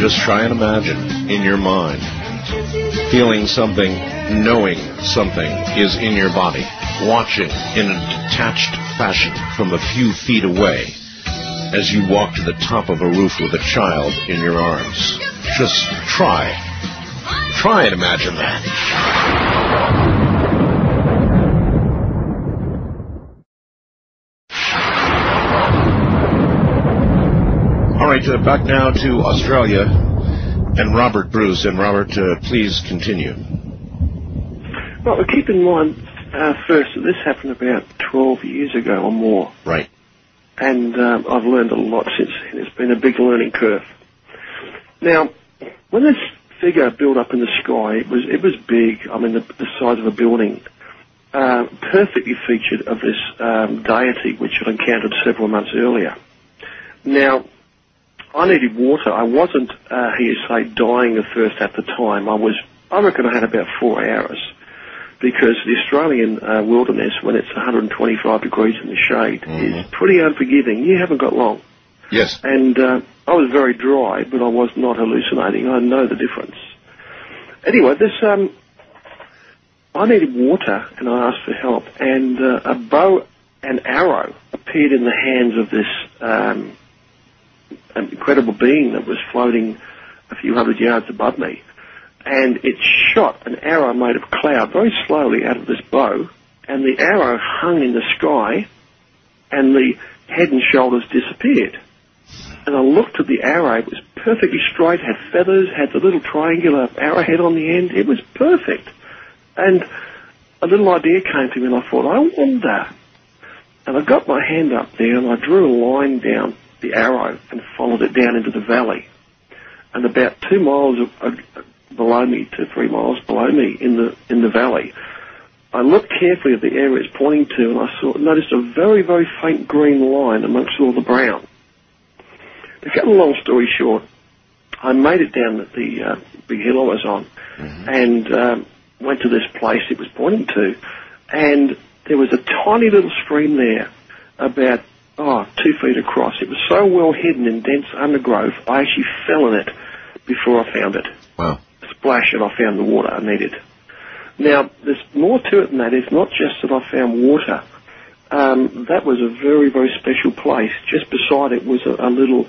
Just try and imagine in your mind feeling something, knowing something is in your body, watching in a detached fashion from a few feet away as you walk to the top of a roof with a child in your arms. Just try and imagine that. All right, back now to Australia and Robert Bruce. And Robert, please continue. Well, keep in mind, first, that this happened about 12 years ago or more. Right. And I've learned a lot since then. It's been a big learning curve. Now, when this figure built up in the sky, it was big. I mean, the size of a building. Perfectly featured of this deity, which I'd encountered several months earlier. Now, I needed water. I wasn't, dying of thirst at the time. I reckon I had about 4 hours, because the Australian wilderness, when it's 125 degrees in the shade, is pretty unforgiving. You haven't got long. Yes. And I was very dry, but I was not hallucinating. I know the difference. Anyway, I needed water, and I asked for help, and a bow and arrow appeared in the hands of this an incredible being that was floating a few hundred yards above me. And it shot an arrow made of cloud very slowly out of this bow, and the arrow hung in the sky, and the head and shoulders disappeared. And I looked at the arrow. It was perfectly straight, had feathers, had the little triangular arrowhead on the end. It was perfect. And a little idea came to me, and I thought, I wonder. And I got my hand up there, and I drew a line down the arrow and followed it down into the valley. And about 2 miles below me to 3 miles below me in the valley, I looked carefully at the area it's pointing to, and I noticed a very, very faint green line amongst all the brown. To cut a long story short, I made it down the big hill I was on, and went to this place it was pointing to, and there was a tiny little stream there, about 2 feet across. It was so well hidden in dense undergrowth, I actually fell in it before I found it. Wow. Splash, and I found the water I needed. Now, there's more to it than that. It's not just that I found water. That was a very, very special place. Just beside it was a little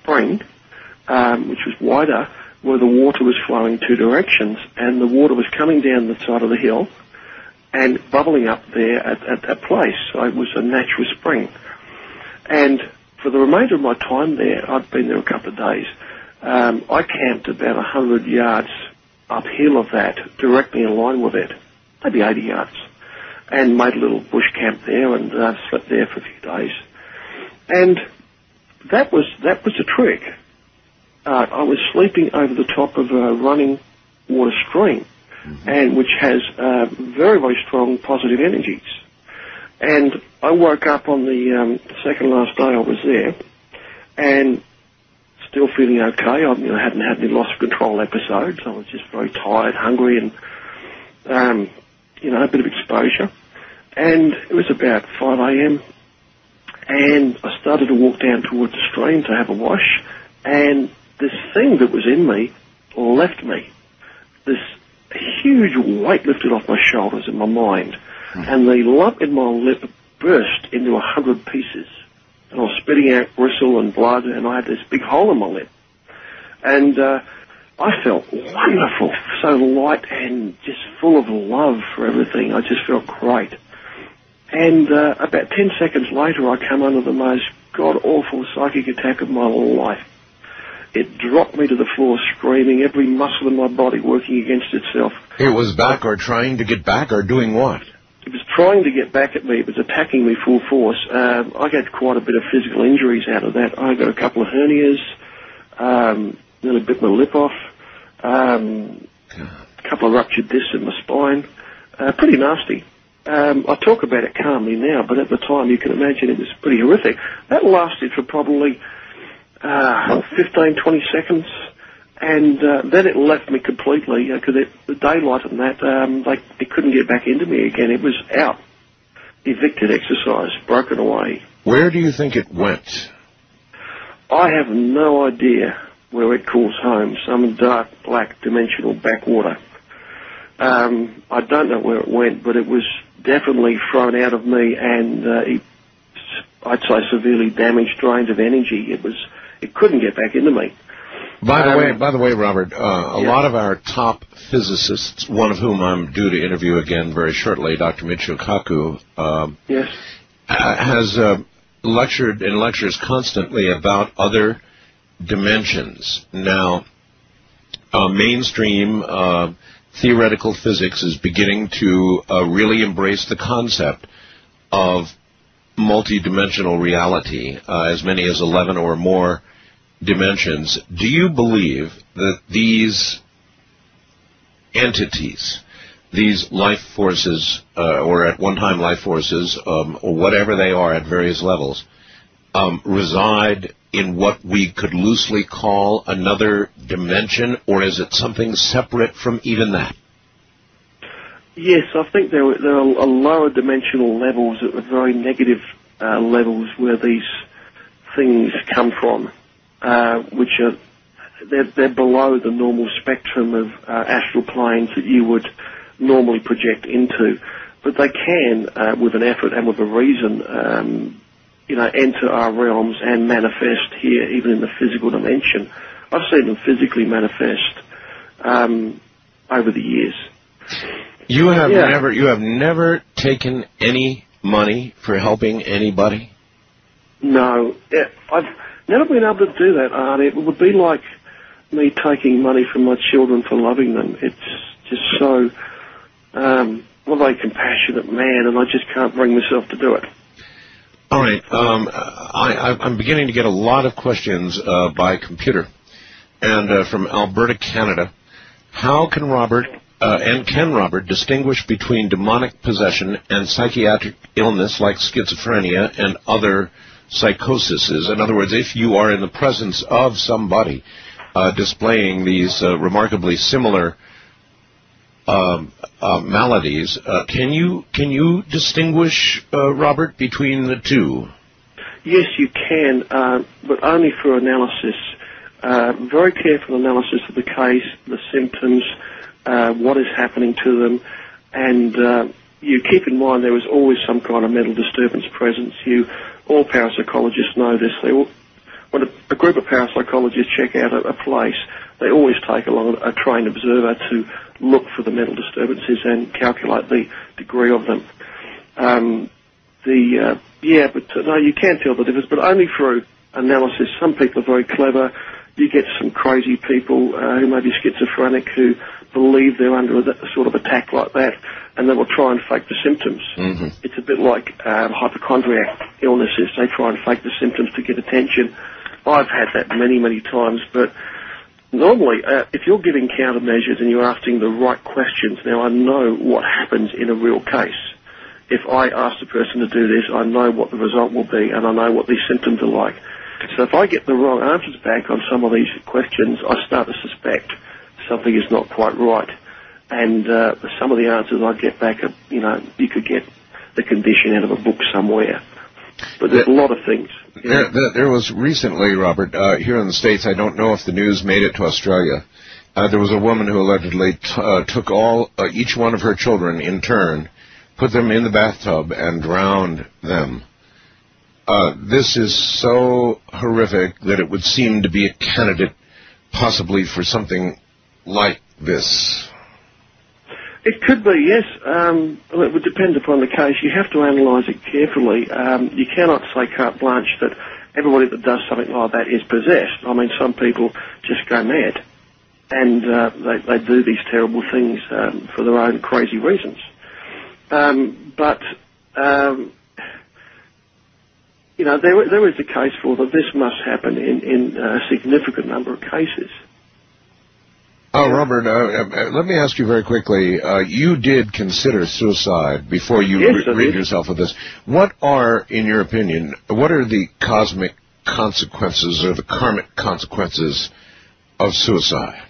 spring, which was wider, where the water was flowing 2 directions, and the water was coming down the side of the hill and bubbling up there at that place. So it was a natural spring. And for the remainder of my time there, I'd been there a couple of days, I camped about 100 yards uphill of that, directly in line with it, maybe 80 yards, and made a little bush camp there and slept there for a few days. And that was the trick. I was sleeping over the top of a running water stream, and which has very, very strong positive energies. And I woke up on the second last day I was there, and still feeling okay. I hadn't had any loss of control episodes. I was just very tired, hungry, and a bit of exposure. And it was about 5 a.m. and I started to walk down towards the stream to have a wash, and this thing that was in me left me. This huge weight lifted off my shoulders and my mind, and the lump in my lip burst into 100 pieces, and I was spitting out gristle and blood, and I had this big hole in my lip. And I felt wonderful, so light and just full of love for everything. I just felt great. And about 10 seconds later, I came under the most god-awful psychic attack of my life. It dropped me to the floor screaming, every muscle in my body working against itself. It was back, or trying to get back, or doing what? It was trying to get back at me. It was attacking me full force. I got quite a bit of physical injuries out of that. I got a couple of hernias, nearly bit my lip off, a couple of ruptured discs in my spine. Pretty nasty. I talk about it calmly now, but at the time you can imagine it was pretty horrific. That lasted for probably 15, 20 seconds, and then it left me completely, because the daylight and that, it couldn't get back into me again. It was out. Evicted exercise, broken away. Where do you think it went? I have no idea where it calls home, some dark, black, dimensional backwater. I don't know where it went, but it was definitely thrown out of me, and I'd say severely damaged, drained of energy. It couldn't get back into me. By the way, Robert, a lot of our top physicists, one of whom I'm due to interview again very shortly, Dr. Michio Kaku, has lectured in lectures constantly about other dimensions. Now, mainstream theoretical physics is beginning to really embrace the concept of multidimensional reality, as many as 11 or more dimensions. Do you believe that these entities, these life forces, or at one time life forces, or whatever they are at various levels, reside in what we could loosely call another dimension, or is it something separate from even that? Yes, I think there are lower dimensional levels, at the very negative levels where these things come from, which are they're below the normal spectrum of astral planes that you would normally project into, but they can, with an effort and with a reason, enter our realms and manifest here, even in the physical dimension. I've seen them physically manifest over the years. You have never taken any money for helping anybody? No, I've never been able to do that, Arnie. It would be like me taking money from my children for loving them. It's just so, I'm a very compassionate man, and I just can't bring myself to do it. All right. I'm beginning to get a lot of questions by computer, and from Alberta, Canada. How can Robert distinguish between demonic possession and psychiatric illness like schizophrenia and other psychoses? In other words, if you are in the presence of somebody displaying these remarkably similar maladies, can you distinguish, Robert, between the two? Yes, you can, but only for analysis. Very careful analysis of the case, the symptoms, what is happening to them, and you keep in mind there is always some kind of mental disturbance present. All parapsychologists know this. When a group of parapsychologists check out a place, they always take along a trained observer to look for the mental disturbances and calculate the degree of them. No, you can tell the difference, but only through analysis. Some people are very clever. You get some crazy people who may be schizophrenic who believe they're under a sort of attack like that, and they will try and fake the symptoms. Mm-hmm. It's a bit like hypochondriac illnesses. They try and fake the symptoms to get attention. I've had that many, many times, but normally, if you're giving countermeasures and you're asking the right questions, now I know what happens in a real case. If I ask the person to do this, I know what the result will be, and I know what these symptoms are like. So if I get the wrong answers back on some of these questions, I start to suspect something is not quite right. And some of the answers I get back are, you could get the condition out of a book somewhere. But there's a lot of things. There was recently, Robert, here in the States, I don't know if the news made it to Australia, there was a woman who allegedly took each one of her children in turn, put them in the bathtub, and drowned them. This is so horrific that it would seem to be a candidate possibly for something like this. It could be, yes. It would depend upon the case. You have to analyse it carefully. You cannot say carte blanche that everybody that does something like that is possessed. I mean, some people just go mad, and they do these terrible things for their own crazy reasons. There is a case for that. This must happen in a significant number of cases. Oh, Robert, let me ask you very quickly. You did consider suicide before you rid yourself of this. What are, in your opinion, what are the cosmic consequences or the karmic consequences of suicide?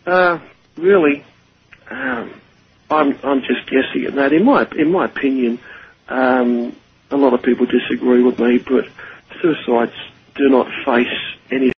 Really, I'm just guessing at that. In my opinion, a lot of people disagree with me, but suicide's do not face any